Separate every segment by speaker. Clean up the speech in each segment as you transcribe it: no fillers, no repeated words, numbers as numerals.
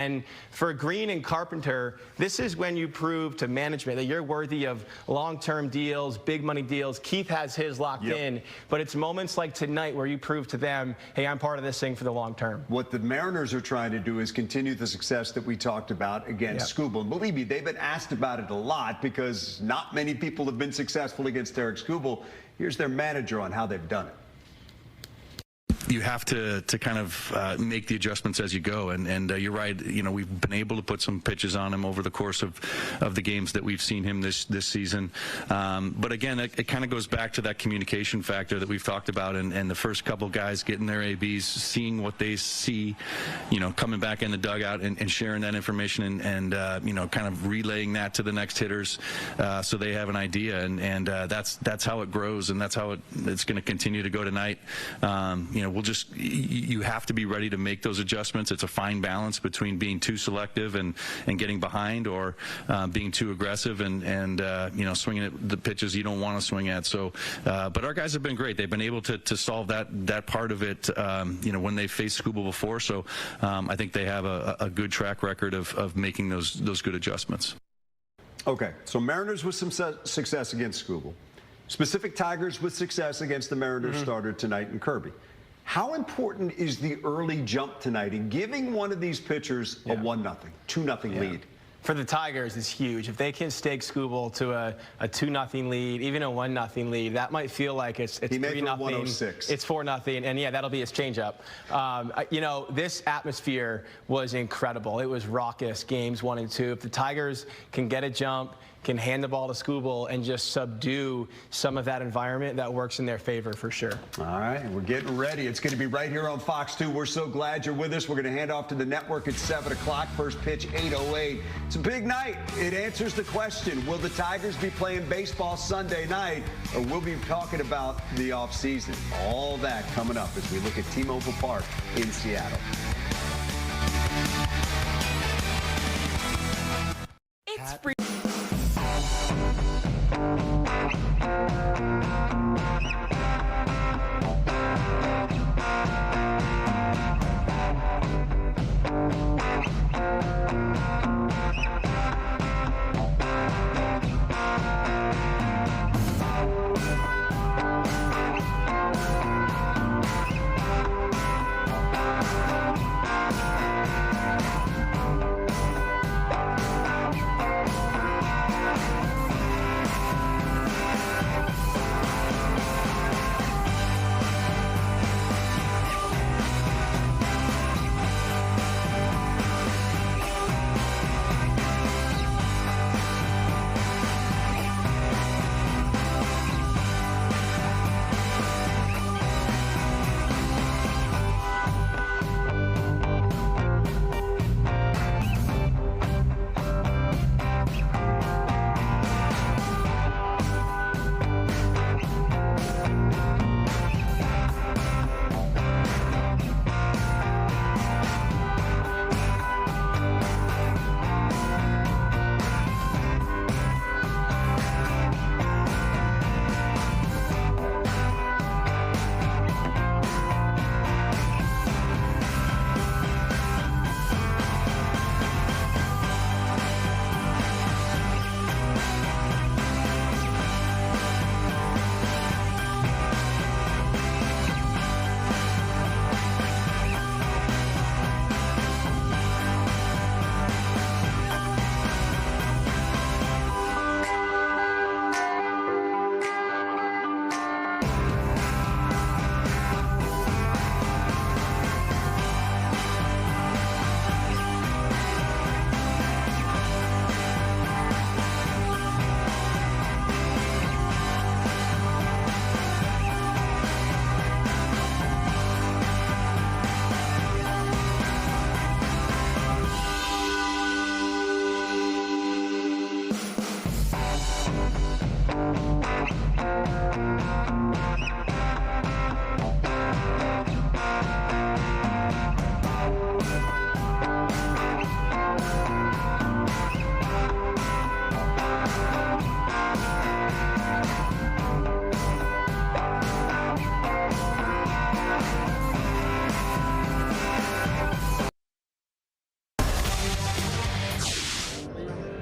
Speaker 1: And for Green and Carpenter, this is when you prove to management that you're worthy of long-term deals, big money deals. Keith has his locked in, but it's moments like tonight where you prove to them, hey, I'm part of this thing for the long term.
Speaker 2: What the Mariners are trying to do is continue the success that we talked about against Skubal. And believe me, they've been asked about it a lot because not many people have been successful against Eric Skubal. Here's their manager on how they've done it.
Speaker 3: You have to kind of make the adjustments as you go, and you're right. You know, we've been able to put some pitches on him over the course of the games that we've seen him this season. But again, it kind of goes back to that communication factor that we've talked about, and the first couple guys getting their ABs, seeing what they see, you know, coming back in the dugout and sharing that information and you know, kind of relaying that to the next hitters so they have an idea, and that's how it grows, and that's how it's going to continue to go tonight. You know, you have to be ready to make those adjustments. It's a fine balance between being too selective and getting behind, or being too aggressive and you know, swinging at the pitches you don't want to swing at. So, but our guys have been great. They've been able to solve that part of it, you know, when they faced Skubal before. So I think they have a good track record of making those good adjustments.
Speaker 2: Okay, so Mariners with some success against Skubal. Specific Tigers with success against the Mariners starter tonight in Kirby. How important is the early jump tonight in giving one of these pitchers a 1-0, 2-0 lead?
Speaker 1: For the Tigers, it's huge. If they can stake Skubal to a 2-0 lead, even a 1-0 lead, that might feel like it's 3-0. It's 4-0, and yeah, that'll be his changeup. You know, this atmosphere was incredible. It was raucous, games 1 and 2. If the Tigers can get a jump, can hand the ball to Skubal and just subdue some of that environment, that works in their favor for sure.
Speaker 2: All right, we're getting ready. It's going to be right here on Fox 2. We're so glad you're with us. We're going to hand off to the network at 7 o'clock. First pitch, 8:08. It's a big night. It answers the question, will the Tigers be playing baseball Sunday night, or will we be talking about the offseason? All that coming up as we look at T-Mobile Park in Seattle.
Speaker 4: It's free.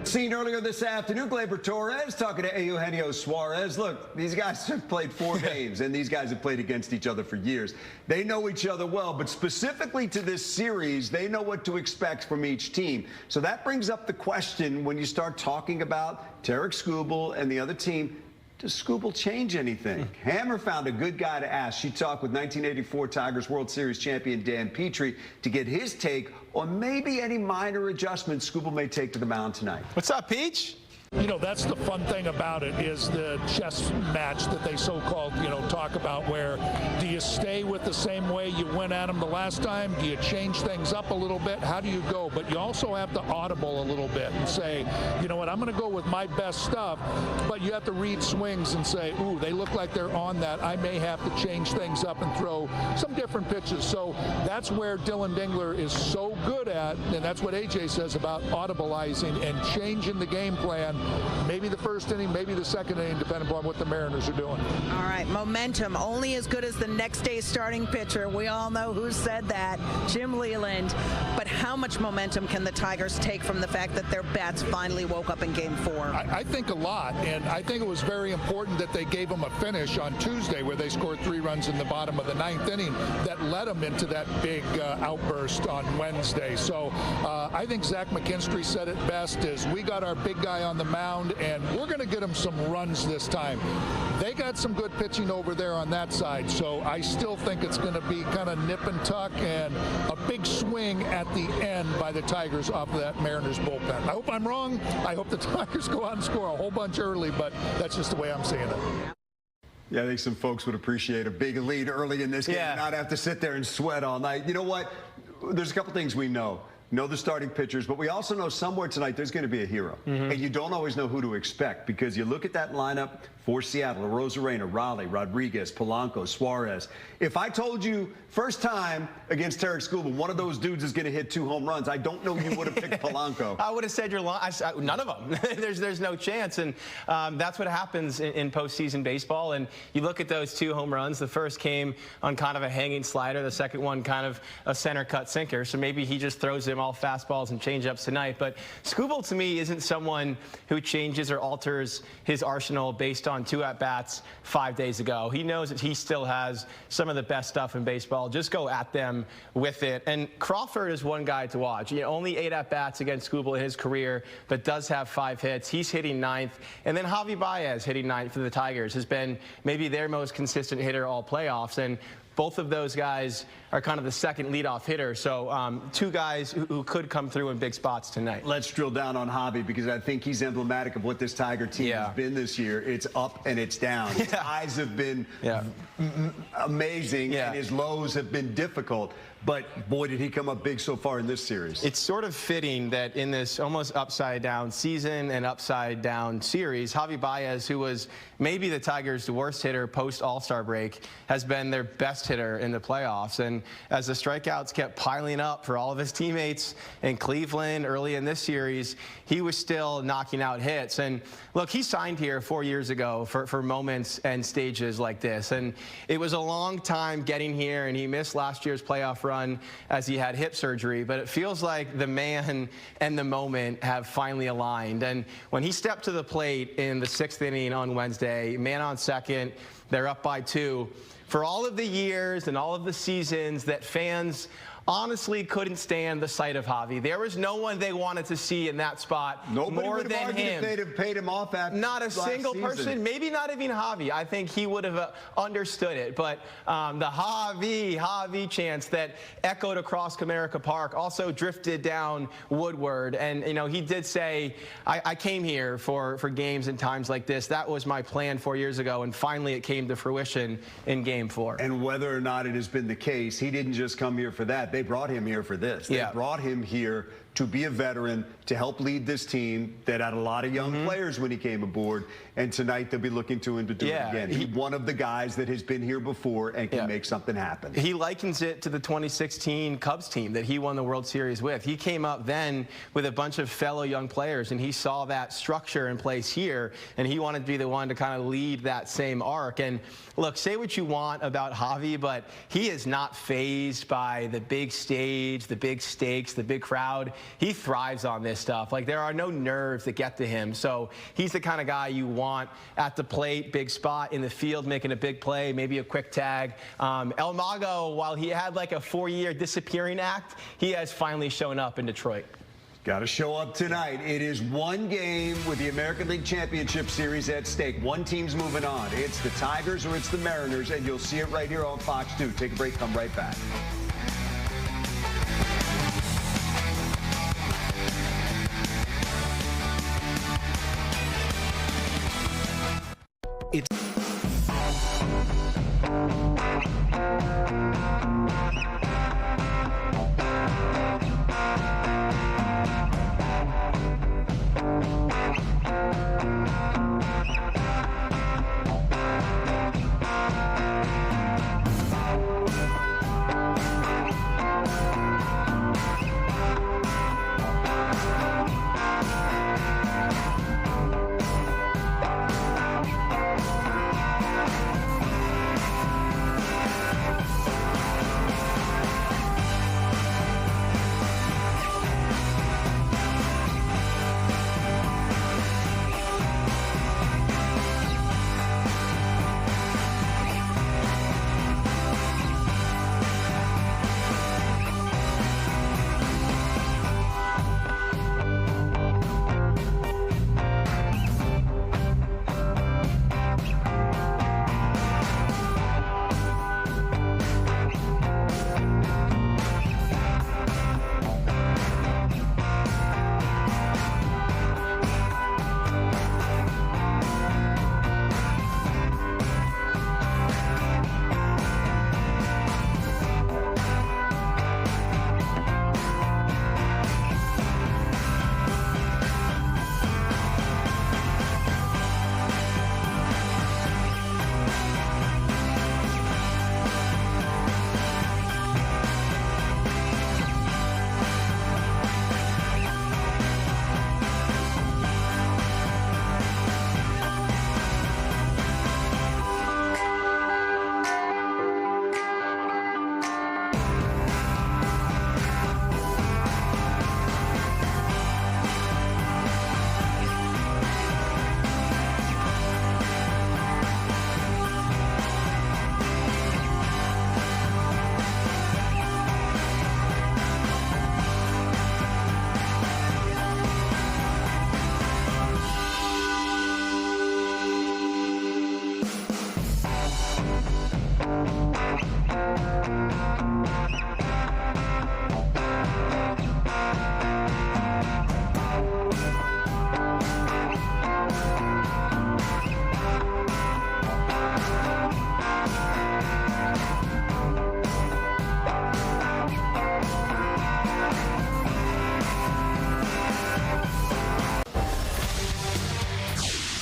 Speaker 2: Seen earlier this afternoon, Gleyber Torres talking to Eugenio Suarez. Look, these guys have played 4 games, and these guys have played against each other for years. They know each other well, but specifically to this series, they know what to expect from each team. So that brings up the question when you start talking about Tarek Skubal and the other team, does Skubal change anything? Hammer found a good guy to ask. She talked with 1984 Tigers World Series champion Dan Petrie to get his take on maybe any minor adjustments Skubal may take to the mound tonight.
Speaker 1: What's up, Peach?
Speaker 4: You know, that's the fun thing about it is the chess match that they so-called, talk about, where do you stay with the same way you went at them the last time? Do you change things up a little bit? How do you go? But you also have to audible a little bit and say, you know what, I'm going to go with my best stuff, but you have to read swings and say, ooh, they look like they're on that. I may have to change things up and throw some different pitches. So that's where Dylan Dingler is so good at, and that's what AJ says about audibleizing and changing the game plan. Maybe the first inning, maybe the second inning, depending upon what the Mariners are doing.
Speaker 5: All right, momentum only as good as the next day's starting pitcher. We all know who said that, Jim Leland. But how much momentum can the Tigers take from the fact that their bats finally woke up in Game 4?
Speaker 4: I think a lot, and I think it was very important that they gave them a finish on Tuesday where they scored 3 runs in the bottom of the 9th inning that led them into that big outburst on Wednesday. So I think Zach McKinstry said it best, is we got our big guy on the mound, and we're going to get them some runs this time. They got some good pitching over there on that side, so I still think it's going to be kind of nip and tuck and a big swing at the end by the Tigers off of that Mariners bullpen. I hope I'm wrong. I hope the Tigers go out and score a whole bunch early, but that's just the way I'm seeing it.
Speaker 2: Yeah, I think some folks would appreciate a big lead early in this game and not have to sit there and sweat all night. You know what? There's a couple things we know. Know the starting pitchers, but we also know somewhere tonight there's going to be a hero. And you don't always know who to expect, because you look at that lineup for Seattle: Rosarena, Raleigh, Rodriguez, Polanco, Suarez. If I told you first time against Tarek Skubal, one of those dudes is going to hit 2 home runs, I don't know you would have picked Polanco.
Speaker 1: I would have said none of them. there's no chance, and that's what happens in postseason baseball. And you look at those 2 home runs. The first came on kind of a hanging slider. The second one kind of a center cut sinker. So maybe he just throws him all fastballs and changeups tonight. But Skubal, to me, isn't someone who changes or alters his arsenal based on 2 at-bats 5 days ago. He knows that he still has some of the best stuff in baseball. Just go at them with it. And Crawford is one guy to watch. Only 8 at-bats against Skubal in his career, but does have 5 hits. He's hitting 9th. And then Javier Baez, hitting 9th for the Tigers, has been maybe their most consistent hitter all playoffs. And both of those guys are kind of the second leadoff hitter. So 2 guys who could come through in big spots tonight.
Speaker 2: Let's drill down on Javi, because I think he's emblematic of what this Tiger team has been this year. It's up and it's down. His highs have been amazing, and his lows have been difficult. But, boy, did he come up big so far in this series.
Speaker 1: It's sort of fitting that in this almost upside-down season and upside-down series, Javier Baez, who was maybe the Tigers' worst hitter post-All-Star break, has been their best hitter in the playoffs. And as the strikeouts kept piling up for all of his teammates in Cleveland early in this series, he was still knocking out hits. And, look, he signed here 4 years ago for moments and stages like this. And it was a long time getting here, and he missed last year's playoff run as he had hip surgery, but it feels like the man and the moment have finally aligned. And when he stepped to the plate in the 6th inning on Wednesday, man on second, they're up by 2. For all of the years and all of the seasons that fans honestly couldn't stand the sight of Javi. There was no one they wanted to see in that spot more than him.
Speaker 2: If they'd have paid him off after
Speaker 1: not a single person, maybe not even Javi. I think he would have understood it. But the Javi chants that echoed across Comerica Park also drifted down Woodward. And, he did say, I came here for games and times like this. That was my plan 4 years ago, and finally it came to fruition in Game 4.
Speaker 2: And whether or not it has been the case, he didn't just come here for that. They brought him here for this. They brought him here to be a veteran, to help lead this team that had a lot of young players when he came aboard. And tonight they'll be looking to him to do it again. He's one of the guys that has been here before and can make something happen.
Speaker 1: He likens it to the 2016 Cubs team that he won the World Series with. He came up then with a bunch of fellow young players, and he saw that structure in place here, and he wanted to be the one to kind of lead that same arc. And look, say what you want about Javi, but he is not fazed by the big stage, the big stakes, the big crowd. he thrives on this stuff. Like, there are no nerves that get to him. So he's the kind of guy you want at the plate, big spot in the field, making a big play, maybe a quick tag. El Mago, while he had like a 4-year disappearing act, he has finally shown up in Detroit.
Speaker 2: Got to show up tonight. It is one game with the American League Championship Series at stake. One team's moving on. It's the Tigers or it's the Mariners, and you'll see it right here on Fox 2. Take a break, come right back.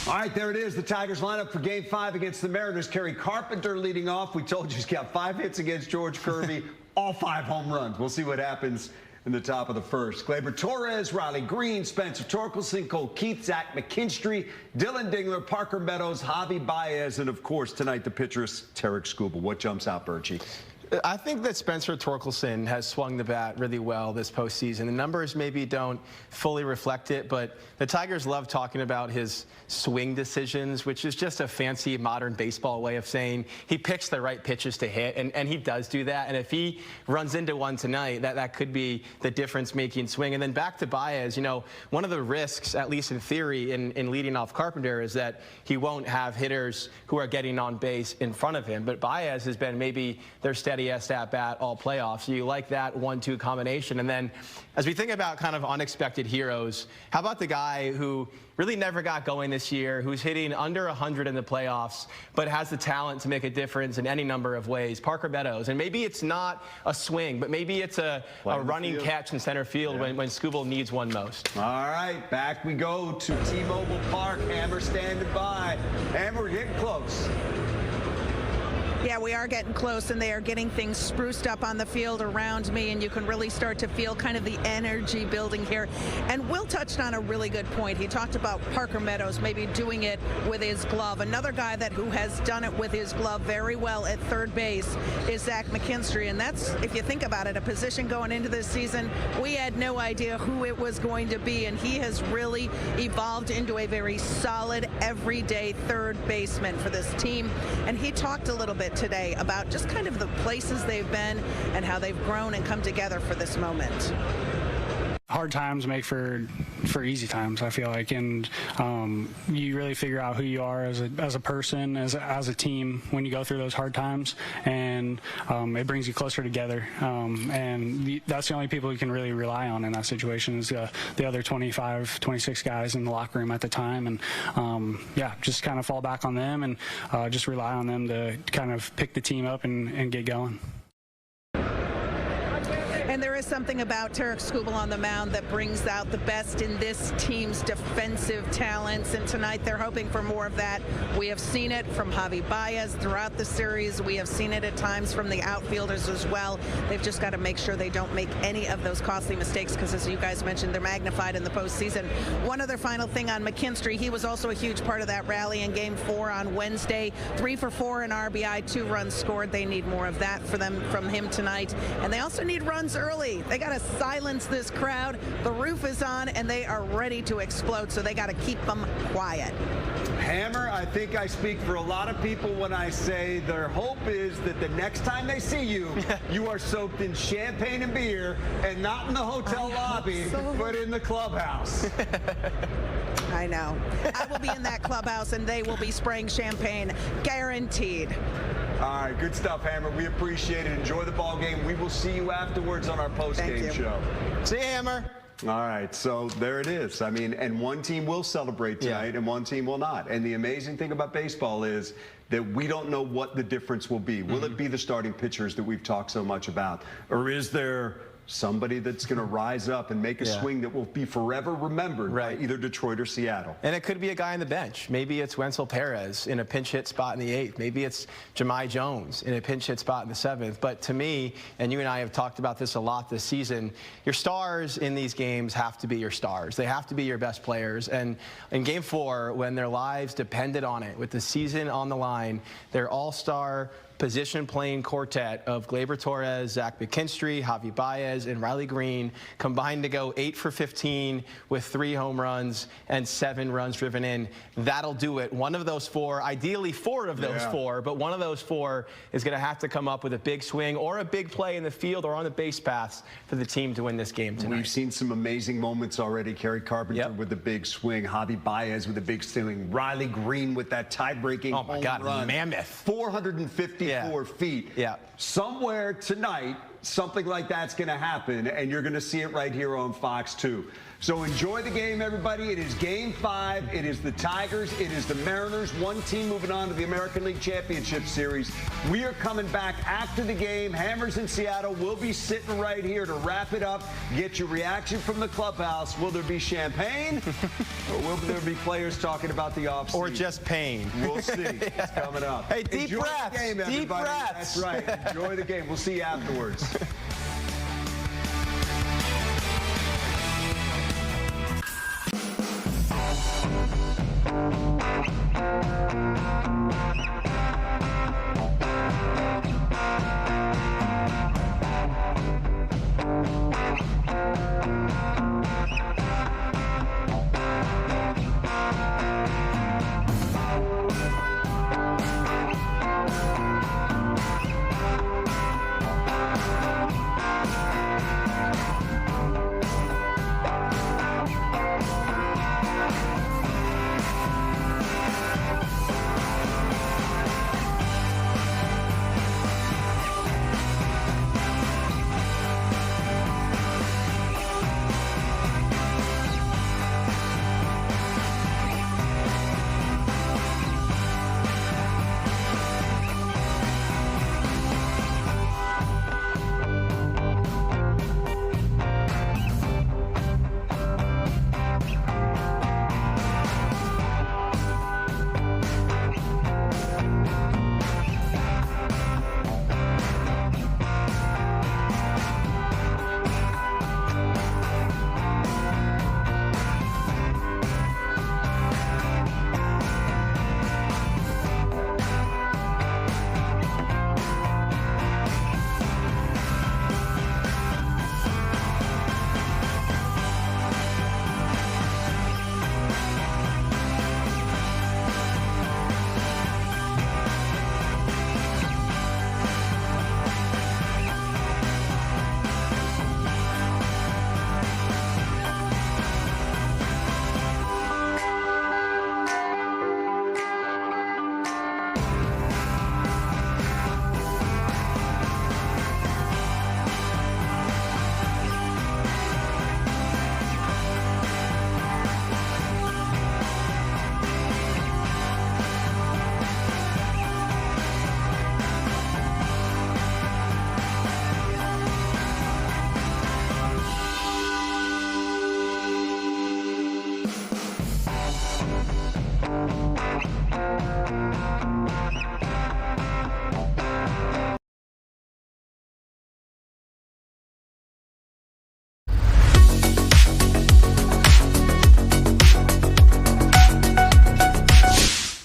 Speaker 2: All right, there it is. The Tigers lineup for Game 5 against the Mariners. Kerry Carpenter leading off. We told you he's got 5 hits against George Kirby, all 5 home runs. We'll see what happens in the top of the first. Gleyber Torres, Riley Green, Spencer Torkelson, Cole Keith, Zach McKinstry, Dylan Dingler, Parker Meadows, Javi Baez, and of course tonight the pitchers, Tarek Skubal. What jumps out, Birchie?
Speaker 1: I think that Spencer Torkelson has swung the bat really well this postseason. The numbers maybe don't fully reflect it, but the Tigers love talking about his swing decisions, which is just a fancy modern baseball way of saying he picks the right pitches to hit, and he does do that. And if he runs into one tonight, that could be the difference-making swing. And then back to Baez, you know, one of the risks, at least in theory, in leading off Carpenter is that he won't have hitters who are getting on base in front of him. But Baez has been maybe their steadiest at bat all playoffs. So you like that 1-2 combination. And then as we think about kind of unexpected heroes, how about the guy who really never got going this year, who's hitting under 100 in the playoffs, but has the talent to make a difference in any number of ways, Parker Meadows. And maybe it's not a swing, but maybe it's a running catch in center field when Skubal needs one most.
Speaker 2: All right, back we go to T-Mobile Park. Hammer standing by. Hammer, we're getting close.
Speaker 5: Yeah, we are getting close, and they are getting things spruced up on the field around me, and you can really start to feel kind of the energy building here. And Will touched on a really good point. He talked about Parker Meadows maybe doing it with his glove. Another guy who has done it with his glove very well at third base is Zach McKinstry, and that's, if you think about it, a position going into this season we had no idea who it was going to be, and he has really evolved into a very solid, everyday third baseman for this team. And he talked a little bit today about just kind of the places they've been and how they've grown and come together for this moment.
Speaker 6: Hard times make for easy times, I feel like, and you really figure out who you are as a person, as a team when you go through those hard times, and it brings you closer together. And that's the only people you can really rely on in that situation is the other 25, 26 guys in the locker room at the time, and yeah, just kind of fall back on them and just rely on them to kind of pick the team up and get going.
Speaker 5: And there is something about Tarek Skubal on the mound that brings out the best in this team's defensive talents. And tonight they're hoping for more of that. We have seen it from Javier Baez throughout the series. We have seen it at times from the outfielders as well. They've just got to make sure they don't make any of those costly mistakes because, as you guys mentioned, they're magnified in the postseason. One other final thing on McKinstry. He was also a huge part of that rally in Game 4 on Wednesday. 3 for 4 in RBI, 2 runs scored. They need more of that from him tonight. And they also need runs early. They got to silence this crowd. The roof is on, and they are ready to explode, so they got to keep them quiet.
Speaker 2: Hammer, I think I speak for a lot of people when I say their hope is that the next time they see you, you are soaked in champagne and beer, and not in the hotel lobby, but in the clubhouse.
Speaker 5: I know. I will be in that clubhouse, and they will be spraying champagne, guaranteed.
Speaker 2: All right, good stuff, Hammer. We appreciate it. Enjoy the ball game. We will see you afterwards on our post-game show.
Speaker 1: See you, Hammer.
Speaker 2: All right, so there it is. I mean, and one team will celebrate tonight, and one team will not. And the amazing thing about baseball is that we don't know what the difference will be. Will it be the starting pitchers that we've talked so much about? Or is there somebody that's going to rise up and make a swing that will be forever remembered by either Detroit or Seattle?
Speaker 1: And it could be a guy on the bench. Maybe it's Wenzel Perez in a pinch hit spot in the 8th. Maybe it's Jahmai Jones in a pinch hit spot in the 7th. But to me, and you and I have talked about this a lot this season, your stars in these games have to be your stars. They have to be your best players. And in Game 4, when their lives depended on it, with the season on the line, their all-star position-playing quartet of Gleyber Torres, Zach McKinstry, Javier Baez, and Riley Green combined to go 8 for 15 with 3 home runs and 7 runs driven in. That'll do it. One of those 4, ideally 4 of those 4, but one of those 4 is going to have to come up with a big swing or a big play in the field or on the base paths for the team to win this game tonight.
Speaker 2: We've seen some amazing moments already. Kerry Carpenter with the big swing, Javier Baez with a big swing, Riley Green with that tie-breaking home run.
Speaker 1: Mammoth.
Speaker 2: 454 feet. Somewhere tonight, something like that's going to happen, and you're going to see it right here on Fox 2. So enjoy the game, everybody. It is Game 5. It is the Tigers. It is the Mariners. One team moving on to the American League Championship Series. We are coming back after the game. Hammers in Seattle. We'll be sitting right here to wrap it up, get your reaction from the clubhouse. Will there be champagne, or will there be players talking about the offseason?
Speaker 1: Or just pain?
Speaker 2: We'll see. It's coming up.
Speaker 1: Hey, deep
Speaker 2: Enjoy
Speaker 1: breaths.
Speaker 2: the game, everybody.
Speaker 1: Deep breaths.
Speaker 2: That's right. Enjoy the game. We'll see you afterwards.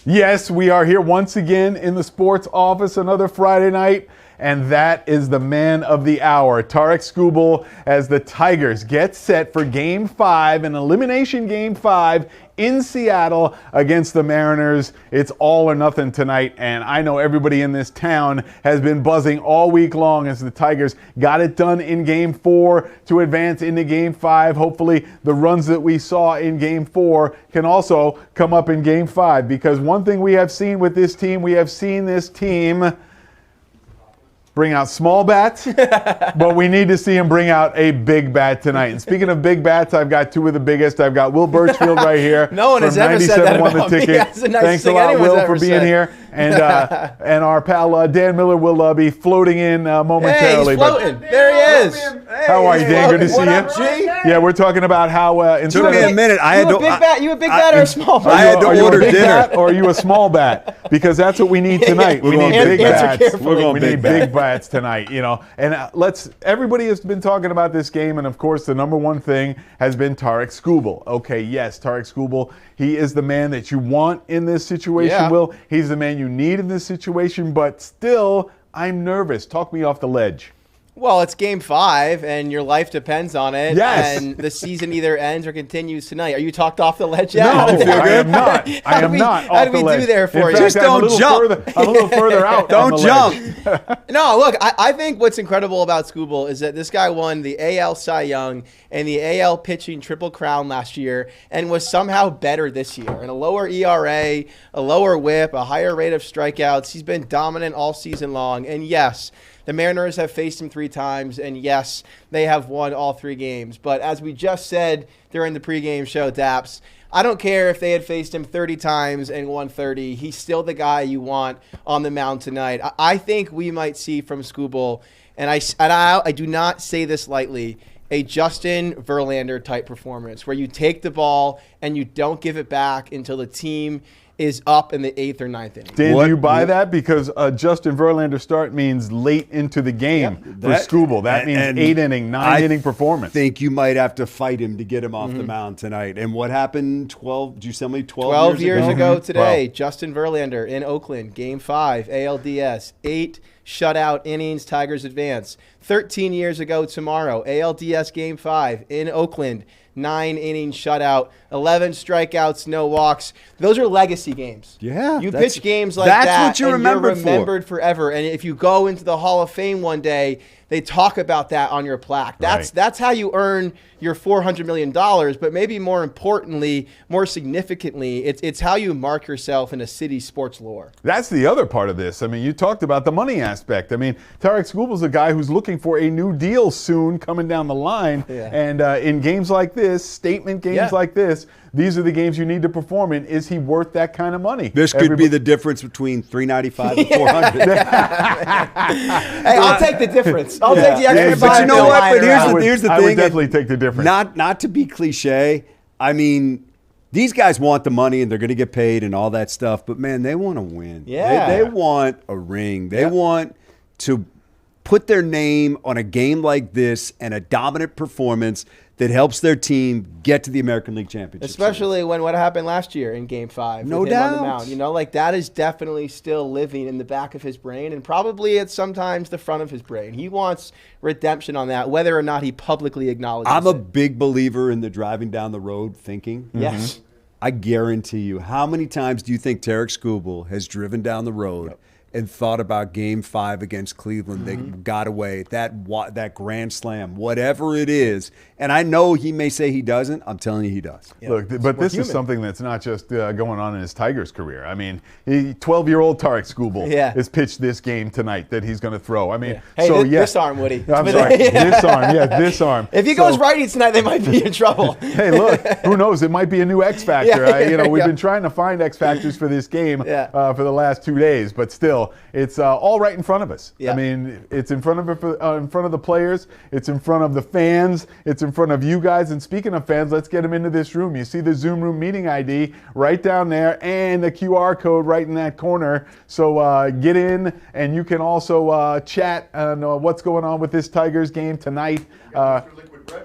Speaker 7: Yes, we are here once again in the sports office, another Friday night, and that is the man of the hour, Tarek Skubal, as the Tigers get set for Game 5, an elimination Game 5 in Seattle against the Mariners. It's all or nothing tonight, and I know everybody in this town has been buzzing all week long as the Tigers got it done in Game 4 to advance into Game 5. Hopefully the runs that we saw in Game 4 can also come up in Game 5, because one thing we have seen with this team, we have seen this team bring out small bats, but we need to see him bring out a big bat tonight. And speaking of big bats, I've got two of the biggest. I've got Will Birchfield right here.
Speaker 1: No one has ever said that about me. That's the nicest
Speaker 7: Thanks a lot, Will, for being here. And our pal Dan Miller will be floating in momentarily.
Speaker 1: Hey, he's floating. There he is.
Speaker 7: Hey, how are you, Dan? Good to see you. Yeah, we're talking about how instead
Speaker 2: took me a minute.
Speaker 1: You a big bat or a small bat?
Speaker 2: I had to order dinner.
Speaker 7: Or are you a small bat? Because that's what we need tonight. We need big bats. We need big bats tonight. You know, and everybody has been talking about this game, and of course the number one thing has been Tarek Skubal. Okay, yes, Tarek Skubal, he is the man that you want in this situation, Will. He's the man you need in this situation, but still, I'm nervous. Talk me off the ledge.
Speaker 1: Well, it's Game 5, and your life depends on it.
Speaker 7: Yes.
Speaker 1: And the season either ends or continues tonight. Are you talked off the ledge yet?
Speaker 7: No, I am not. I am not
Speaker 1: How do we do there for you?
Speaker 2: Just don't jump.
Speaker 7: I'm a little further out.
Speaker 2: Don't jump.
Speaker 1: No, look, I think what's incredible about Skubal is that this guy won the AL Cy Young and the AL pitching Triple Crown last year and was somehow better this year. And a lower ERA, a lower whip, a higher rate of strikeouts. He's been dominant all season long. And yes, the Mariners have faced him 3 times, and yes, they have won all 3 games. But as we just said during the pregame show, Daps, I don't care if they had faced him 30 times and won 30. He's still the guy you want on the mound tonight. I think we might see from Skubal, and I do not say this lightly, a Justin Verlander type performance where you take the ball and you don't give it back until the team is up in the 8th or 9th inning.
Speaker 7: Dan, do you buy that? Because Justin Verlander start means late into the game for Skubal. That means 8-inning, 9-inning performance.
Speaker 2: I think you might have to fight him to get him off the mound tonight. And what happened 12 years
Speaker 1: ago today? Justin Verlander in Oakland, Game 5, ALDS, 8 shutout innings, Tigers advance. 13 years ago tomorrow, ALDS Game 5 in Oakland, 9-inning shutout, 11 strikeouts, no walks. Those are legacy games.
Speaker 2: Yeah.
Speaker 1: You pitch games like that,
Speaker 2: that's what you're
Speaker 1: remembered forever. And if you go into the Hall of Fame one day, they talk about that on your plaque. That's how you earn your $400 million. But maybe more importantly, more significantly, it's how you mark yourself in a city's sports lore.
Speaker 7: That's the other part of this. I mean, you talked about the money aspect. I mean, Tarek Skubal's a guy who's looking for a new deal soon coming down the line. Yeah. And in games like this, statement games like this, these are the games you need to perform in. Is he worth that kind of money?
Speaker 2: This could be the difference between $395 and $400.
Speaker 1: Hey, I'll take the difference. I'll take the extra
Speaker 2: but you know what? But here's the thing.
Speaker 7: I would definitely take the difference.
Speaker 2: Not to be cliche. I mean, these guys want the money and they're going to get paid and all that stuff. But man, they want to win.
Speaker 1: Yeah.
Speaker 2: They want a ring. They want to put their name on a game like this and a dominant performance that helps their team get to the American League Championship.
Speaker 1: Especially when what happened last year in Game 5.
Speaker 2: No
Speaker 1: with him
Speaker 2: doubt.
Speaker 1: on the mound. You know, like that is definitely still living in the back of his brain and probably at sometimes the front of his brain. He wants redemption on that, whether or not he publicly acknowledges
Speaker 2: I'm a big believer in the driving down the road thinking.
Speaker 1: Yes.
Speaker 2: I guarantee you. How many times do you think Tarek Skubal has driven down the road and thought about Game 5 against Cleveland? They got away, that grand slam, whatever it is. And I know he may say he doesn't. I'm telling you he does.
Speaker 7: Yeah. Look, but this is something that's not just going on in his Tigers career. I mean, 12-year-old Tarek Skubal has pitched this game tonight that he's going to throw. I mean,
Speaker 1: hey, this arm, Woody.
Speaker 7: I'm sorry, this arm. Yeah, this arm.
Speaker 1: If he goes righty tonight, they might be in trouble.
Speaker 7: Hey, look, who knows? It might be a new X factor. We've been trying to find X factors for this game for the last 2 days, but still. still, it's all right in front of us.
Speaker 8: Yeah.
Speaker 7: I mean, it's in front of the players. It's in front of the fans. It's in front of you guys. And speaking of fans, let's get them into this room. You see the Zoom room meeting ID right down there and the QR code right in that corner. So get in, and you can also chat on what's going on with this Tigers game tonight.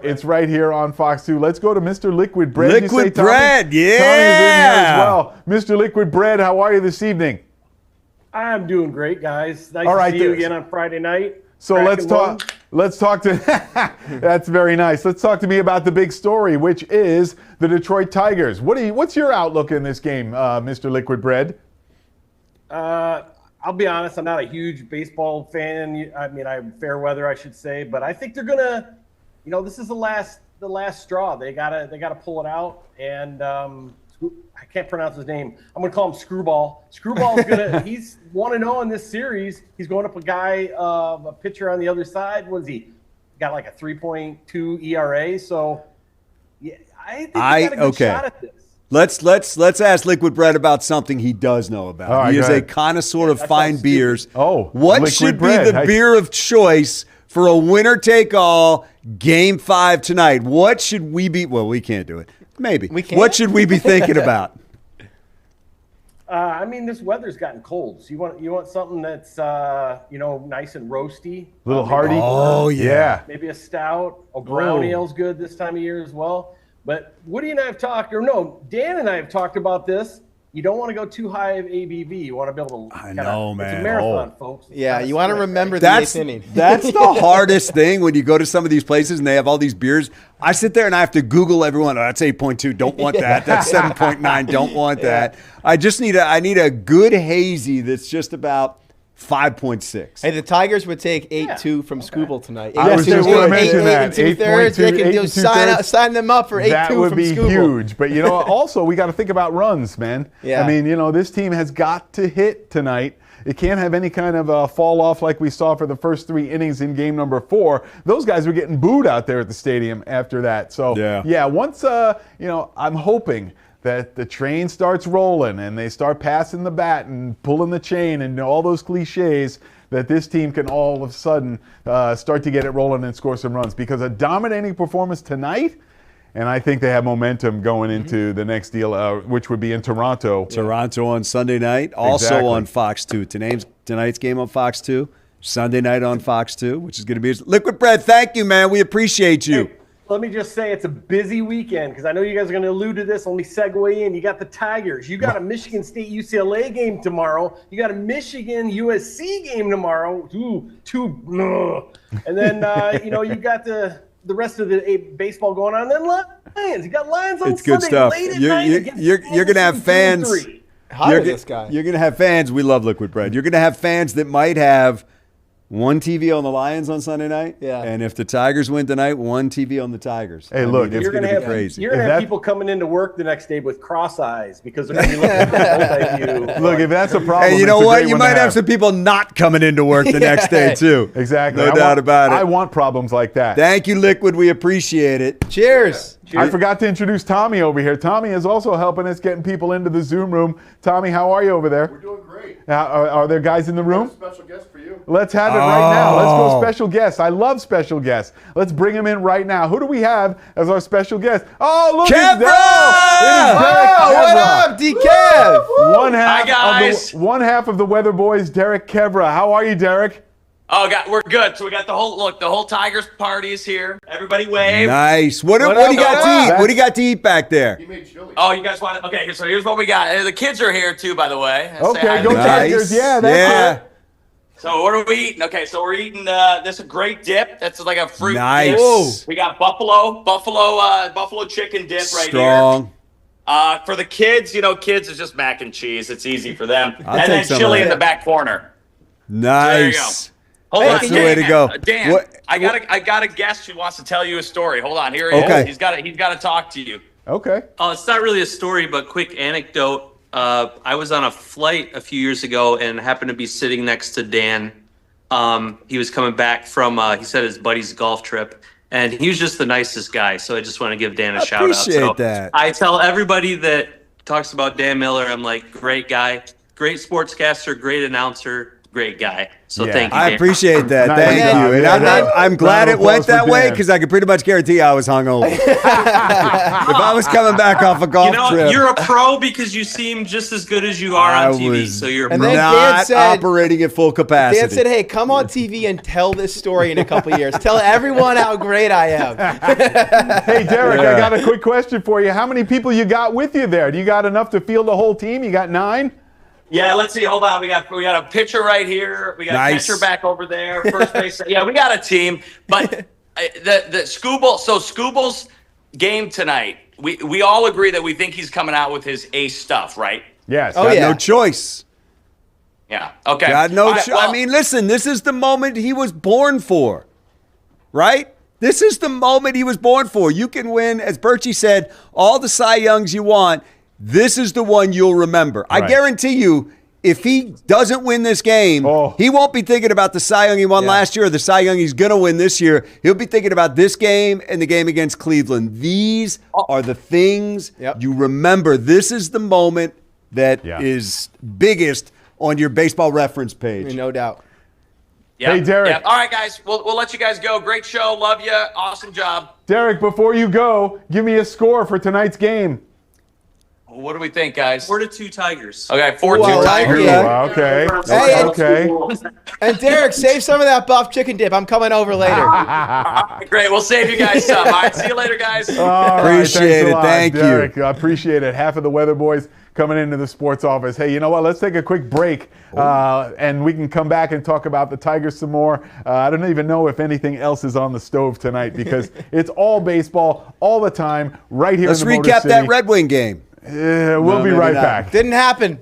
Speaker 7: It's right here on Fox 2. Let's go to Mr. Liquid Bread.
Speaker 2: Liquid Bread, yeah.
Speaker 7: Tommy's in here as well. Mr. Liquid Bread, how are you this evening?
Speaker 9: I'm doing great, guys. Nice
Speaker 7: All right,
Speaker 9: to see you again on Friday night.
Speaker 7: So let's talk to that's very nice. Let's talk to me about the big story, which is the Detroit Tigers. What's your outlook in this game, Mr. Liquid Bread?
Speaker 9: I'll be honest, I'm not a huge baseball fan. I mean, I'm fair weather, I should say, but I think they're gonna, this is the last straw. They gotta pull it out. And I can't pronounce his name. I'm gonna call him Screwball. Screwball's he's 1-0 in this series. He's going up a pitcher on the other side. What is he? Got like a 3.2 ERA. So yeah, I think he got a good shot at this.
Speaker 2: Let's ask Liquid Bread about something he does know about.
Speaker 7: Right,
Speaker 2: he is a connoisseur of fine beers.
Speaker 7: Oh,
Speaker 2: what should be the beer of choice for a winner-take-all Game 5 tonight? What should we be? Well, we can't do it. Maybe.
Speaker 8: We can't?
Speaker 2: What should we be thinking about?
Speaker 9: I mean, this weather's gotten cold. So you want something that's nice and roasty,
Speaker 7: a little hearty.
Speaker 2: Oh yeah.
Speaker 9: Maybe a stout. A brown ale's good this time of year as well. But Woody and I have talked, Dan and I have talked about this. You don't want to go too high of ABV. You want to be able to.
Speaker 2: Man.
Speaker 9: It's a marathon, folks.
Speaker 8: Yeah, you want to remember the eighth inning.
Speaker 2: That's the hardest thing when you go to some of these places and they have all these beers. I sit there and I have to Google everyone. Oh, that's 8.2. Don't want that. That's 7.9. Don't want that. I just need a good hazy that's just about 5.6.
Speaker 8: Hey, the Tigers would take 8-2 from Scooble tonight.
Speaker 7: I was just going to mention that.
Speaker 8: 8 2/3. They can sign them up for 8-2
Speaker 7: that
Speaker 8: from
Speaker 7: would be
Speaker 8: Scooble.
Speaker 7: huge. But, also we got to think about runs, man.
Speaker 8: Yeah.
Speaker 7: I mean, this team has got to hit tonight. It can't have any kind of fall off like we saw for the first 3 innings in game number 4. Those guys were getting booed out there at the stadium after that. So, once, I'm hoping that the train starts rolling and they start passing the bat and pulling the chain and all those cliches, that this team can all of a sudden start to get it rolling and score some runs. Because a dominating performance tonight, and I think they have momentum going into the next deal, which would be in Toronto.
Speaker 2: Toronto on Sunday night, also on Fox 2. Tonight's game on Fox 2, Sunday night on Fox 2, which is going to be Liquid Bread. Thank you, man. We appreciate you.
Speaker 9: Hey, let me just say it's a busy weekend because I know you guys are going to allude to this. Let me segue in. You got the Tigers. You got a Michigan State UCLA game tomorrow. You got a Michigan USC game tomorrow. And then you got the rest of the baseball going on. And then Lions. You got Lions on
Speaker 2: It's good
Speaker 9: Sunday
Speaker 2: stuff.
Speaker 9: late at night.
Speaker 2: You're going to have fans.
Speaker 8: Hire this guy.
Speaker 2: You're going to have fans. We love Liquid Bread. You're going to have fans that might have one TV on the Lions on Sunday night.
Speaker 8: Yeah.
Speaker 2: And if the Tigers win tonight, one TV on the Tigers.
Speaker 7: Hey, look,
Speaker 2: it's going to be crazy.
Speaker 9: You're going to have people coming into work the next day with cross eyes because they're going to be looking at the multi-view.
Speaker 7: Look, if that's a problem,
Speaker 2: and you know what? You might have some people not coming into work the next day, too.
Speaker 7: Exactly.
Speaker 2: No doubt about it.
Speaker 7: I want problems like that.
Speaker 2: Thank you, Liquid. We appreciate it.
Speaker 8: Cheers.
Speaker 7: I forgot to introduce Tommy over here. Tommy is also helping us getting people into the Zoom room. Tommy, how are you over there?
Speaker 10: We're doing great.
Speaker 7: Are there guys in the room?
Speaker 10: Special guest for you.
Speaker 7: Let's have it right now. Let's go special guests. I love special guests. Let's bring them in right now. Who do we have as our special guest? Oh, look,
Speaker 2: Kevra!
Speaker 8: What up, D-Kev?
Speaker 7: One half of the Weather Boys, Derek Kevra. How are you, Derek?
Speaker 11: Oh, we're good. So we got the whole Tigers party is here. Everybody wave.
Speaker 2: Nice. What do you got to eat? What do you got to eat back there?
Speaker 10: He made chili.
Speaker 11: Oh, you guys want to? Okay, so here's what we got. The kids are here too, by the way.
Speaker 7: Okay, go Tigers. Yeah, that's it.
Speaker 11: So what are we eating? Okay, so we're eating this great dip. That's like a fruit
Speaker 2: nice.
Speaker 11: dip. We got buffalo chicken dip right
Speaker 2: Strong.
Speaker 11: here. For the kids, kids is just mac and cheese. It's easy for them.
Speaker 2: I'll
Speaker 11: and then
Speaker 2: take some
Speaker 11: chili
Speaker 2: of
Speaker 11: in
Speaker 2: that.
Speaker 11: the back corner.
Speaker 2: Nice.
Speaker 11: So there you go. Hold on,
Speaker 2: That's the way to go.
Speaker 11: Dan, I got a guest who wants to tell you a story. Hold on, here he is. He's got to talk to you.
Speaker 7: Okay.
Speaker 12: It's not really a story, but quick anecdote. I was on a flight a few years ago and happened to be sitting next to Dan. He was coming back from he said his buddy's golf trip, and he was just the nicest guy. So I just want to give Dan a shout out.
Speaker 2: Appreciate that.
Speaker 12: I tell everybody that talks about Dan Miller, I'm like, great guy. great sportscaster, great announcer, great guy. So thank you.
Speaker 2: I appreciate that.
Speaker 7: Nice
Speaker 2: Thank
Speaker 7: job.
Speaker 2: you. And
Speaker 7: Yeah,
Speaker 2: I'm glad it went that way
Speaker 7: Dan.
Speaker 2: because I could pretty much guarantee I was hungover. If I was coming back off a golf trip.
Speaker 12: You're a pro because you seem just as good as you are on TV. So you're a
Speaker 8: And
Speaker 12: pro.
Speaker 8: then Dan
Speaker 2: not
Speaker 8: said-
Speaker 2: operating at full capacity.
Speaker 8: Dan said, hey, come on TV and tell this story in a couple of years. Tell everyone how great I am.
Speaker 7: Hey, Derek, I got a quick question for you. How many people you got with you there? Do you got enough to field the whole team? You got 9?
Speaker 11: Yeah, let's see. Hold on. We got a pitcher right here. We got a catcher back over there. First base. Yeah, we got a team. But the Scooble. So Scooble's game tonight. We all agree that we think he's coming out with his ace stuff, right?
Speaker 7: Yes.
Speaker 2: Got no choice.
Speaker 11: Yeah. Okay.
Speaker 2: Got no
Speaker 11: All right, well,
Speaker 2: I mean, listen, this is the moment he was born for, right? This is the moment he was born for. You can win, as Birchie said, all the Cy Youngs you want. This is the one you'll remember.
Speaker 7: Right.
Speaker 2: I guarantee you, if he doesn't win this game, he won't be thinking about the Cy Young he won last year or the Cy Young he's going to win this year. He'll be thinking about this game and the game against Cleveland. These are the things you remember. This is the moment that is biggest on your baseball reference page.
Speaker 8: No doubt.
Speaker 11: Yeah,
Speaker 7: Hey, Derek.
Speaker 11: Yeah. All right, guys. We'll let you guys go. Great show. Love you. Awesome job.
Speaker 7: Derek, before you go, give me a score for tonight's game.
Speaker 11: What do we think, guys?
Speaker 12: 4-2 Tigers.
Speaker 11: Okay, 4-2 Tigers.
Speaker 7: Ooh, okay.
Speaker 8: Hey,
Speaker 7: Okay.
Speaker 8: And Derek, save some of that buff chicken dip. I'm coming over later.
Speaker 11: All right, great. We'll save you guys some. All right, see you later, guys.
Speaker 7: All right,
Speaker 2: Appreciate
Speaker 7: thanks a
Speaker 2: it.
Speaker 7: lot,
Speaker 2: Thank you.
Speaker 7: Derek. I appreciate it. Half of the Weather Boys coming into the sports office. Hey, you know what? Let's take a quick break, and we can come back and talk about the Tigers some more. I don't even know if anything else is on the stove tonight because it's all baseball all the time right here
Speaker 2: Let's
Speaker 7: in the Motor
Speaker 2: recap
Speaker 7: City.
Speaker 2: that Red Wing game.
Speaker 7: We'll be right back.
Speaker 8: Didn't happen.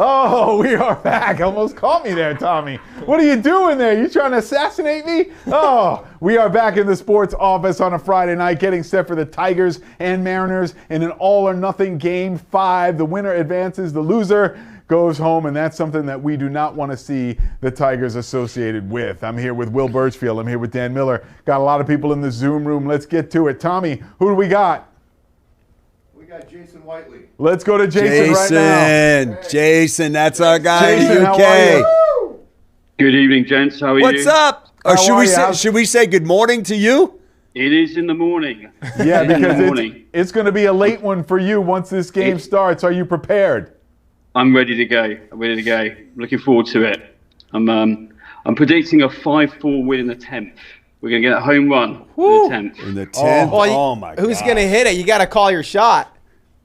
Speaker 7: Oh, we are back. Almost caught me there, Tommy. What are you doing there? You trying to assassinate me? Oh, we are back in the sports office on a Friday night getting set for the Tigers and Mariners in an all-or-nothing Game 5. The winner advances, the loser goes home, and that's something that we do not want to see the Tigers associated with. I'm here with Will Birchfield. I'm here with Dan Miller. Got a lot of people in the Zoom room. Let's get to it. Tommy, who do we got?
Speaker 2: We
Speaker 10: got Jason Whiteley.
Speaker 7: Let's go to Jason right now.
Speaker 2: Jason, that's our guy in
Speaker 7: Jason,
Speaker 2: the
Speaker 7: how
Speaker 2: UK.
Speaker 7: are you?
Speaker 13: Good evening, gents. How are you?
Speaker 2: What's up? Or should we say good morning to you?
Speaker 13: It is in the morning.
Speaker 7: Yeah, because it's going to be a late one for you once this game starts. Are you prepared?
Speaker 13: I'm ready to go. Looking forward to it. I'm predicting a 5-4 win in the 10th. We're going to get a home run in the 10th.
Speaker 2: In the 10th? Oh my God.
Speaker 8: Who's going to hit it? You got to call your shot.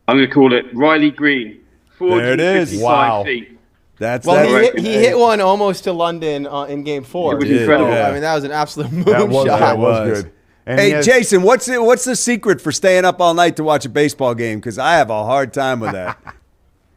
Speaker 13: I'm going to call it Riley Green.
Speaker 2: There it is.
Speaker 7: Wow.
Speaker 13: Feet.
Speaker 8: He hit one almost to London in Game 4.
Speaker 13: It was incredible.
Speaker 8: I mean, that was an absolute moonshot.
Speaker 7: That was good. And
Speaker 2: hey, Jason, what's the secret for staying up all night to watch a baseball game? Because I have a hard time with that.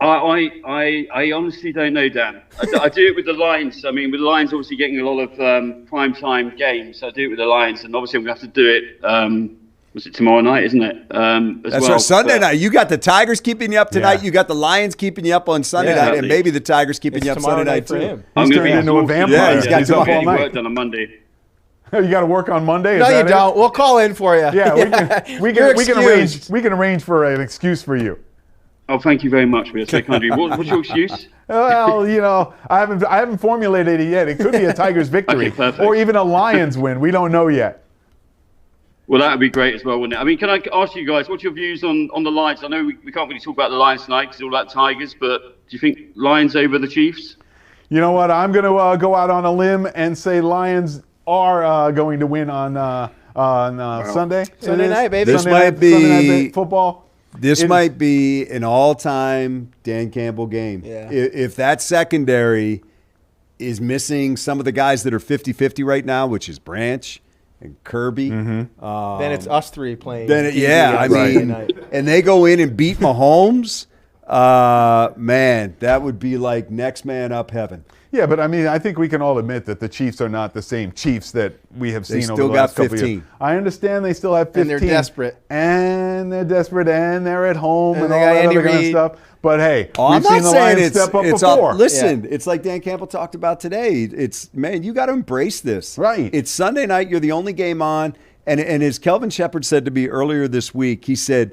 Speaker 13: I honestly don't know, Dan. I do it with the Lions. I mean, with the Lions obviously getting a lot of prime time games, I do it with the Lions, and obviously I'm going to have to do it. Was it tomorrow night, isn't it?
Speaker 2: That's our Sunday night. You got the Tigers keeping you up tonight. You got the Lions keeping you up on Sunday night, and maybe the Tigers keeping you up Sunday night too.
Speaker 7: He's turned into a vampire.
Speaker 2: Yeah, he's got
Speaker 7: up all night.
Speaker 13: Work done on Monday.
Speaker 7: You got to work on Monday?
Speaker 8: No, you don't. We'll call in for you.
Speaker 7: Yeah, we can arrange for an excuse for you.
Speaker 13: Oh, thank you very much. We're so kind of you. What's your excuse?
Speaker 7: Well, I haven't formulated it yet. It could be a Tigers victory or even a Lions win. We don't know yet.
Speaker 13: Well, that would be great as well, wouldn't it? I mean, can I ask you guys, what's your views on the Lions? I know we can't really talk about the Lions tonight because it's all about Tigers, but do you think Lions over the Chiefs?
Speaker 7: You know what? I'm going to go out on a limb and say Lions are going to win on Sunday.
Speaker 8: Sunday night, baby.
Speaker 7: Sunday night football.
Speaker 2: This might be an all-time Dan Campbell game.
Speaker 8: Yeah.
Speaker 2: If that secondary is missing some of the guys that are 50-50 right now, which is Branch and Kirby.
Speaker 8: Then it's us three playing.
Speaker 2: And they go in and beat Mahomes. Man, that would be like next man up heaven.
Speaker 7: Yeah, but I mean, I think we can all admit that the Chiefs are not the same Chiefs that we have seen over the last couple of years. I understand they still have 15.
Speaker 8: And they're desperate.
Speaker 7: And they're at home and all that other kind of stuff. But hey, we've seen the Lions step up before.
Speaker 2: Listen, it's like Dan Campbell talked about today. Man, you got to embrace this.
Speaker 7: Right.
Speaker 2: It's Sunday night. You're the only game on. And as Kelvin Shepard said to me earlier this week, he said,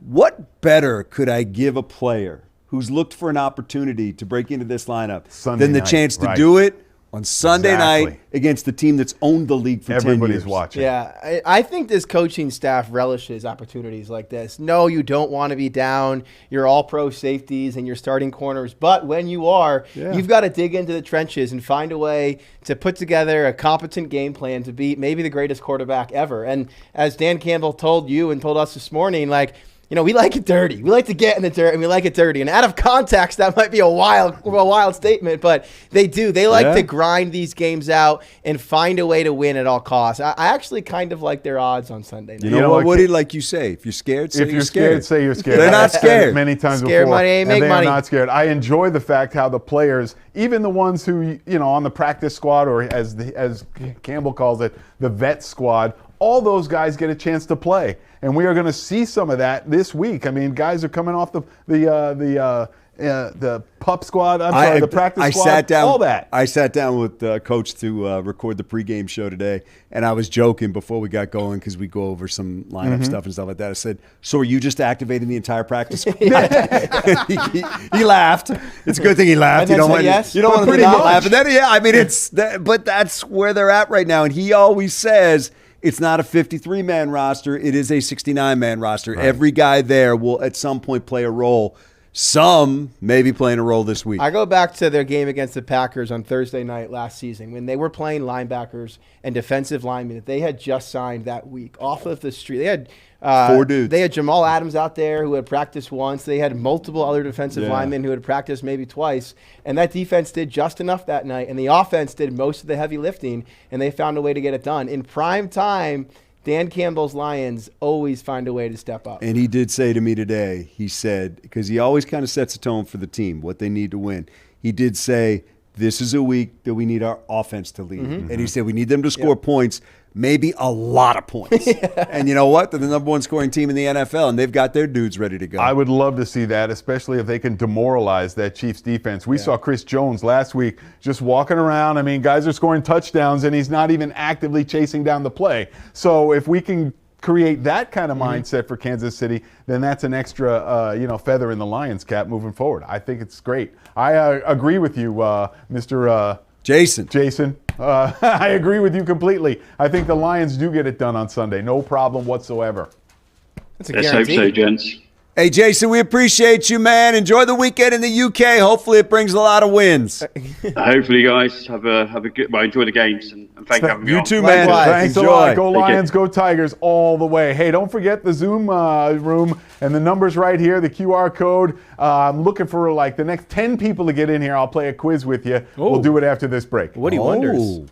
Speaker 2: what better could I give a player who's looked for an opportunity to break into this lineup than the chance to do it on Sunday night against the team that's owned the league for 10 years.
Speaker 7: Everybody's watching.
Speaker 8: Yeah, I think this coaching staff relishes opportunities like this. No, you don't want to be down. You're all pro safeties and you're starting corners. But when you are, you've got to dig into the trenches and find a way to put together a competent game plan to beat maybe the greatest quarterback ever. And as Dan Campbell told you and told us this morning, we like it dirty. We like to get in the dirt, and we like it dirty. And out of context, that might be a wild statement, but they do. They like to grind these games out and find a way to win at all costs. I actually kind of like their odds on Sunday night.
Speaker 2: You know what, Woody? Like you say, if you're scared, say you're scared.
Speaker 7: Say you're scared.
Speaker 2: They're not scared.
Speaker 7: Many times
Speaker 8: scared
Speaker 7: before.
Speaker 8: Money ain't make
Speaker 7: they
Speaker 8: money.
Speaker 7: are not scared. I enjoy the fact how the players, even the ones who, on the practice squad, or as Campbell calls it, the vet squad, all those guys get a chance to play. And we are going to see some of that this week. I mean, guys are coming off the pup squad. The practice squad. All that.
Speaker 2: I sat down with Coach to record the pregame show today, and I was joking before we got going because we go over some lineup stuff and stuff like that. I said, "So are you just activating the entire practice squad?" he laughed. It's a good thing he laughed.
Speaker 8: You don't want him to not laugh.
Speaker 2: But that's where they're at right now. And he always says, it's not a 53-man roster. It is a 69-man roster. Right. Every guy there will at some point play a role. Some may be playing a role this week.
Speaker 8: I go back to their game against the Packers on Thursday night last season when they were playing linebackers and defensive linemen that they had just signed that week off of the street. They had
Speaker 2: 4 dudes.
Speaker 8: They had Jamal Adams out there who had practiced once. They had multiple other defensive linemen who had practiced maybe twice. And that defense did just enough that night. And the offense did most of the heavy lifting, and they found a way to get it done. In prime time, Dan Campbell's Lions always find a way to step up.
Speaker 2: And he did say to me today, he said, because he always kind of sets a tone for the team, what they need to win. He did say, this is a week that we need our offense to lead. And he said we need them to score points, maybe a lot of points. And you know what? They're the number 1 scoring team in the NFL, and they've got their dudes ready to go.
Speaker 7: I would love to see that, especially if they can demoralize that Chiefs defense. We saw Chris Jones last week just walking around. I mean, guys are scoring touchdowns, and he's not even actively chasing down the play. So if we can create that kind of mindset for Kansas City, then that's an extra, feather in the Lions' cap moving forward. I think it's great. I agree with you, Mr.
Speaker 2: Jason.
Speaker 7: I agree with you completely. I think the Lions do get it done on Sunday. No problem whatsoever.
Speaker 8: That's a
Speaker 13: Let's
Speaker 8: guarantee.
Speaker 13: hope so, gents.
Speaker 2: Hey, Jason, we appreciate you, man. Enjoy the weekend in the UK. Hopefully it brings a lot of wins.
Speaker 13: Hopefully, guys, have a good. Well, enjoy the games and thank you for having me
Speaker 2: You
Speaker 13: on.
Speaker 2: too, man.
Speaker 8: Likewise.
Speaker 7: Thanks
Speaker 2: Enjoy.
Speaker 7: a lot. Go
Speaker 13: Take
Speaker 7: Lions,
Speaker 13: care.
Speaker 7: go Tigers all the way. Hey, don't forget the Zoom room and the numbers right here, the QR code. I'm looking for like the next 10 people to get in here. I'll play a quiz with you. We'll do it after this break.
Speaker 8: Woody Wonders.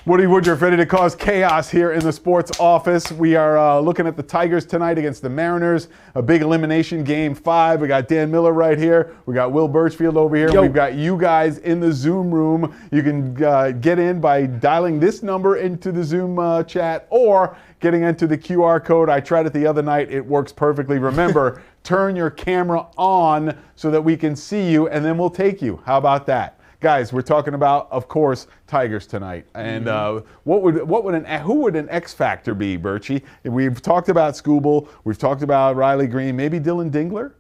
Speaker 7: Woody Woodruff ready to cause chaos here in the sports office. We are looking at the Tigers tonight against the Mariners. A big elimination, game 5. We got Dan Miller right here. We got Will Birchfield over here.
Speaker 8: Yo.
Speaker 7: We've got you guys in the Zoom room. You can get in by dialing this number into the Zoom chat or getting into the QR code. I tried it the other night. It works perfectly. Remember, turn your camera on so that we can see you, and then we'll take you. How about that? Guys, we're talking about, of course, Tigers tonight. And who would an X factor be, Birchie? We've talked about Scooble. We've talked about Riley Green. Maybe Dylan Dingler?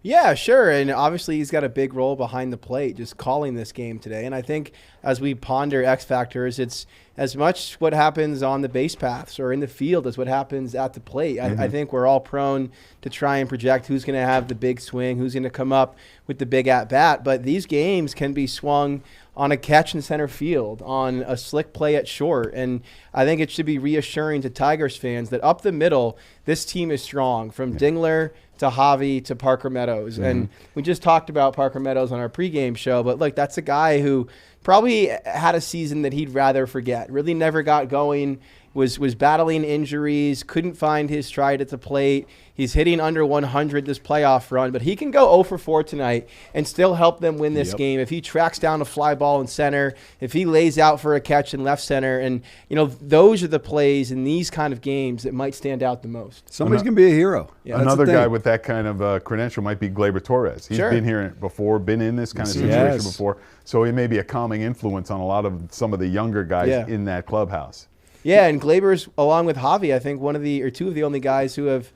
Speaker 8: Yeah, sure. And obviously he's got a big role behind the plate, just calling this game today. And I think as we ponder X factors, it's as much what happens on the base paths or in the field as what happens at the plate. I think we're all prone to try and project who's going to have the big swing, who's going to come up with the big at-bat. But these games can be swung on a catch in center field, on a slick play at short. And I think it should be reassuring to Tigers fans that up the middle, this team is strong, from Dingler to Javi to Parker Meadows. And we just talked about Parker Meadows on our pregame show, but look, that's a guy who probably had a season that he'd rather forget, really never got going, was battling injuries, couldn't find his stride at the plate. He's hitting under 100 this playoff run, but he can go 0 for 4 tonight and still help them win this game. If he tracks down a fly ball in center, if he lays out for a catch in left center, and those are the plays in these kind of games that might stand out the most.
Speaker 2: Somebody's going to be a hero.
Speaker 8: Yeah,
Speaker 7: Another guy with that kind of credential might be Gleyber Torres. He's been here before, been in this kind of situation before, so he may be a calming influence on some of the younger guys in that clubhouse.
Speaker 8: Yeah, and Glaber's, along with Javi, I think two of the only guys who have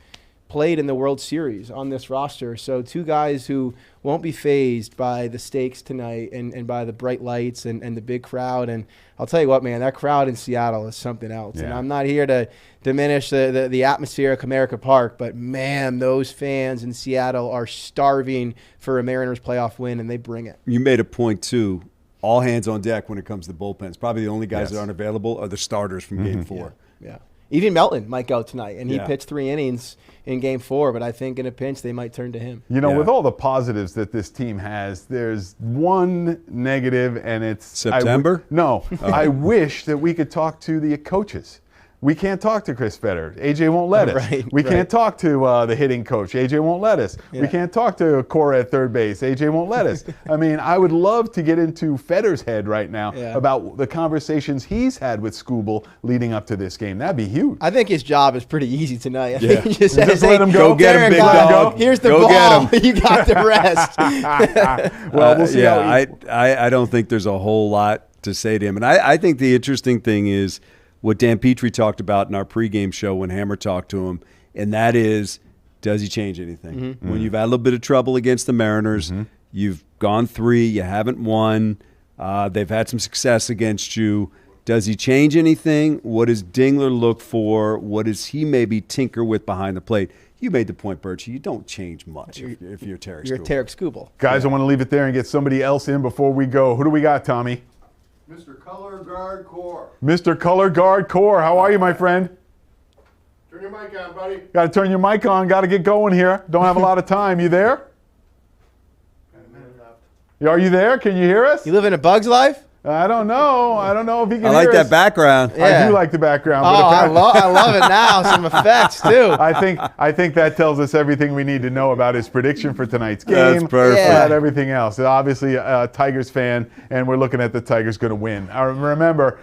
Speaker 8: played in the World Series on this roster. So 2 guys who won't be fazed by the stakes tonight and by the bright lights and the big crowd. And I'll tell you what, man, that crowd in Seattle is something else. Yeah. And I'm not here to diminish the atmosphere at Comerica Park, but, man, those fans in Seattle are starving for a Mariners playoff win, and they bring it.
Speaker 2: You made a point, too. All hands on deck when it comes to bullpens. Probably the only guys that aren't available are the starters from Game 4.
Speaker 8: Yeah. Even Melton might go tonight, and he pitched 3 innings in Game 4, but I think in a pinch they might turn to him.
Speaker 7: You know, with all the positives that this team has, there's one negative, and it's
Speaker 2: September?
Speaker 7: I wish that we could talk to the coaches. We can't talk to Chris Fetter. AJ won't let us. We can't talk to the hitting coach. AJ won't let us. We can't talk to Cora at third base. AJ won't let us. I mean, I would love to get into Fetter's head right now about the conversations he's had with Skubal leading up to this game. That'd be huge.
Speaker 8: I think his job is pretty easy tonight. I think he just says,
Speaker 7: let him go.
Speaker 2: Get him, big dog.
Speaker 8: Here's the ball. You got the rest.
Speaker 7: Well, we'll see.
Speaker 2: I don't think there's a whole lot to say to him. And I think the interesting thing is what Dan Petrie talked about in our pregame show when Hammer talked to him, and that is, does he change anything? When you've had a little bit of trouble against the Mariners, you've gone 3, you haven't won, they've had some success against you. Does he change anything? What does Dingler look for? What does he maybe tinker with behind the plate? You made the point, Birchie. You don't change much if you're Tarek Skubal.
Speaker 8: You're Tarek Skubal.
Speaker 7: Guys, I want to leave it there and get somebody else in before we go. Who do we got, Tommy?
Speaker 10: Mr. Color Guard Core.
Speaker 7: Mr. Color Guard Core. How are you, my friend?
Speaker 10: Turn your mic on, buddy.
Speaker 7: Got to turn your mic on. Got to get going here. Don't have a lot of time. You there?
Speaker 10: Got a minute left.
Speaker 7: Are you there? Can you hear us?
Speaker 8: You live in a Bug's life?
Speaker 7: I don't know. I don't know if he can
Speaker 2: I
Speaker 7: hear
Speaker 2: like
Speaker 7: us.
Speaker 2: that background.
Speaker 7: I do like the background.
Speaker 8: Oh, I love it now. Some effects, too.
Speaker 7: I think that tells us everything we need to know about his prediction for tonight's game.
Speaker 2: That's perfect.
Speaker 7: About everything else. Obviously, a Tigers fan, and we're looking at the Tigers going to win. Remember,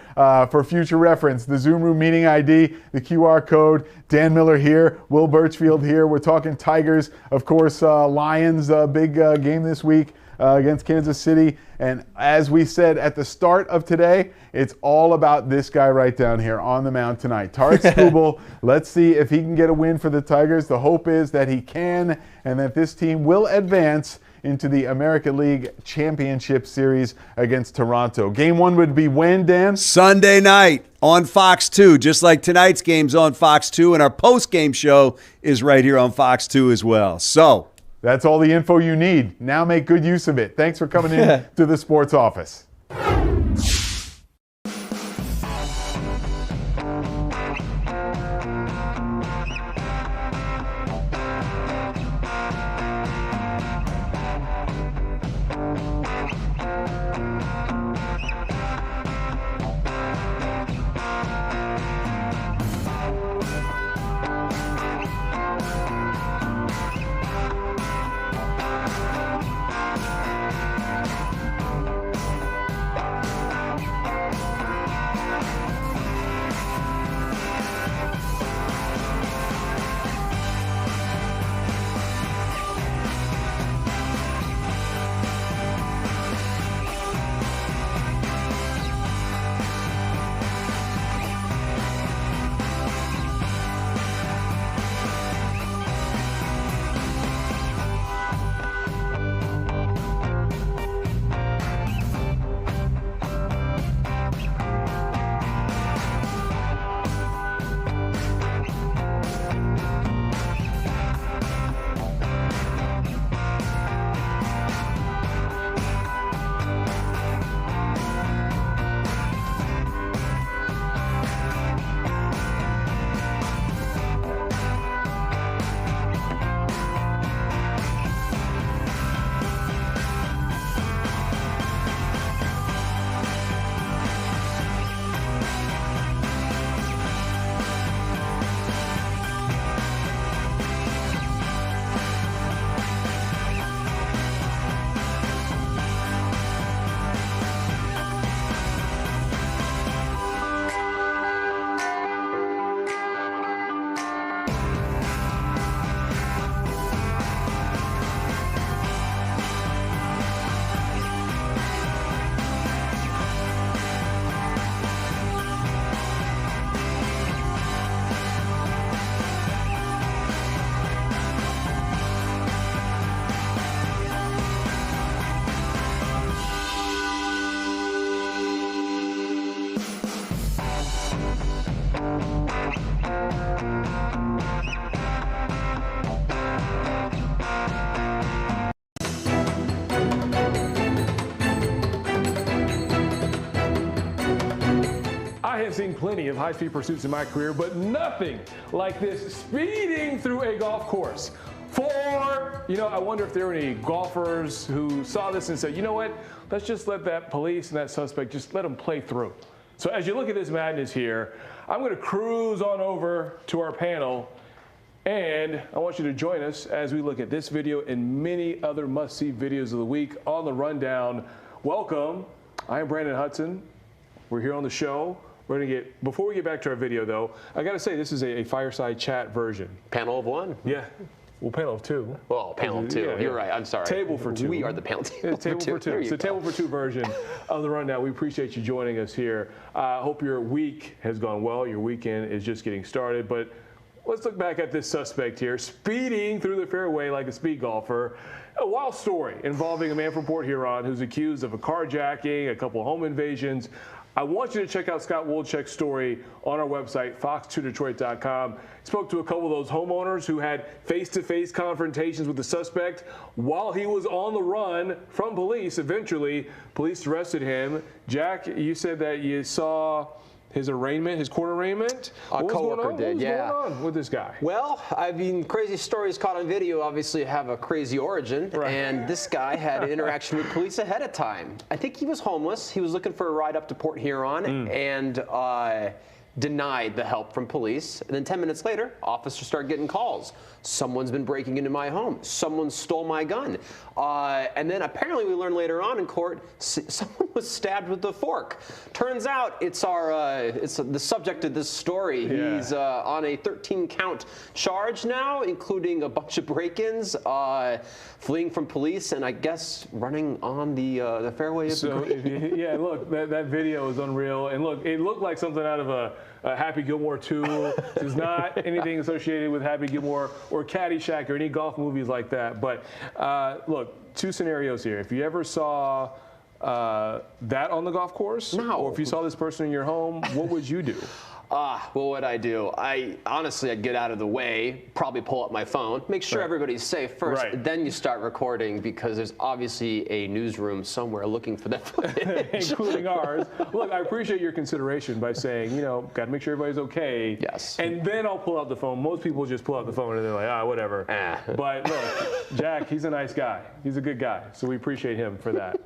Speaker 7: for future reference, the Zoom Room meeting ID, the QR code, Dan Miller here, Will Birchfield here. We're talking Tigers. Of course, Lions, big game this week. Against Kansas City. And as we said at the start of today, it's all about this guy right down here on the mound tonight. Tarek Skubal, let's see if he can get a win for the Tigers. The hope is that he can and that this team will advance into the American League Championship Series against Toronto. Game 1 would be when, Dan?
Speaker 2: Sunday night on Fox 2, just like tonight's game's on Fox 2, and our post-game show is right here on Fox 2 as well. So
Speaker 7: that's all the info you need. Now make good use of it. Thanks for coming in to the Sports Office.
Speaker 14: seen plenty of high-speed pursuits in my career, but nothing like this speeding through a golf course. I wonder if there were any golfers who saw this and said, you know what, let's just let that police and that suspect, just let them play through. So as you look at this madness here, I'm going to cruise on over to our panel, and I want you to join us as we look at this video and many other must-see videos of the week on the rundown. Welcome. I am Brandon Hudson. We're here on the show. We're going to before we get back to our video, though, I got to say this is a fireside chat version.
Speaker 15: Panel of one?
Speaker 14: Yeah. Well, panel of two.
Speaker 15: Well, panel of two.
Speaker 14: Yeah,
Speaker 15: You're right. I'm sorry.
Speaker 14: Table for two.
Speaker 15: We are the panel.
Speaker 14: Table for two. It's a table for two version of the rundown. We appreciate you joining us here. I hope your week has gone well. Your weekend is just getting started. But let's look back at this suspect here, speeding through the fairway like a speed golfer. A wild story involving a man from Port Huron who's accused of a carjacking, a couple of home invasions. I want you to check out Scott Wolchek's story on our website, fox2detroit.com. He spoke to a couple of those homeowners who had face-to-face confrontations with the suspect while he was on the run from police. Eventually, police arrested him. Jack, you said that you saw his arraignment, his court arraignment.
Speaker 15: A coworker did, yeah.
Speaker 14: What's going on with this guy?
Speaker 15: Well, I mean, crazy stories caught on video obviously have a crazy origin,
Speaker 14: right.
Speaker 15: And this guy had an interaction with police ahead of time. I think he was homeless. He was looking for a ride up to Port Huron and denied the help from police. And then 10 minutes later, officers start getting calls. Someone's been breaking into my home. Someone stole my gun. And then apparently we learned later on in court, someone was stabbed with a fork. Turns out it's the subject of this story.
Speaker 14: Yeah.
Speaker 15: He's on a 13-count charge now, including a bunch of break-ins, fleeing from police, and I guess running on the fairway of the green.
Speaker 14: Yeah, look, that video is unreal. And look, it looked like something out of a Happy Gilmore 2. There's not anything associated with Happy Gilmore or Caddyshack or any golf movies like that. But look, two scenarios here. If you ever saw that on the golf course, or if you saw this person in your home, what would you do?
Speaker 15: What would I do? Honestly, I'd get out of the way, probably pull up my phone, make sure everybody's safe first, then you start recording because there's obviously a newsroom somewhere looking for that footage.
Speaker 14: Including ours. Look, I appreciate your consideration by saying, got to make sure everybody's okay.
Speaker 15: Yes.
Speaker 14: And then I'll pull out the phone. Most people just pull out the phone and they're like, whatever. But look, Jack, he's a nice guy. He's a good guy. So we appreciate him for that.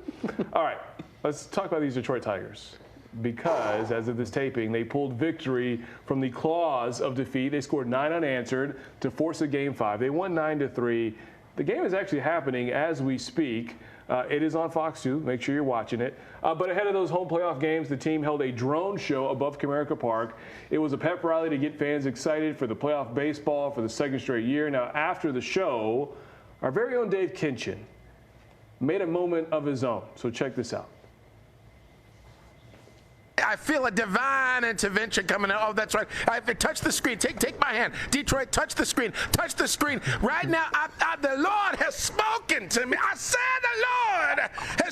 Speaker 14: All right, let's talk about these Detroit Tigers. Because, as of this taping, they pulled victory from the claws of defeat. They scored 9 unanswered to force a Game 5. They won 9-3. The game is actually happening as we speak. It is on Fox 2. Make sure you're watching it. But ahead of those home playoff games, the team held a drone show above Comerica Park. It was a pep rally to get fans excited for the playoff baseball for the second straight year. Now, after the show, our very own Dave Kinchin made a moment of his own. So check this out.
Speaker 16: I feel a divine intervention coming in. Oh, that's right. I touch the screen. Take my hand. Detroit, touch the screen. Touch the screen. Right now, the Lord has spoken to me. I said the Lord has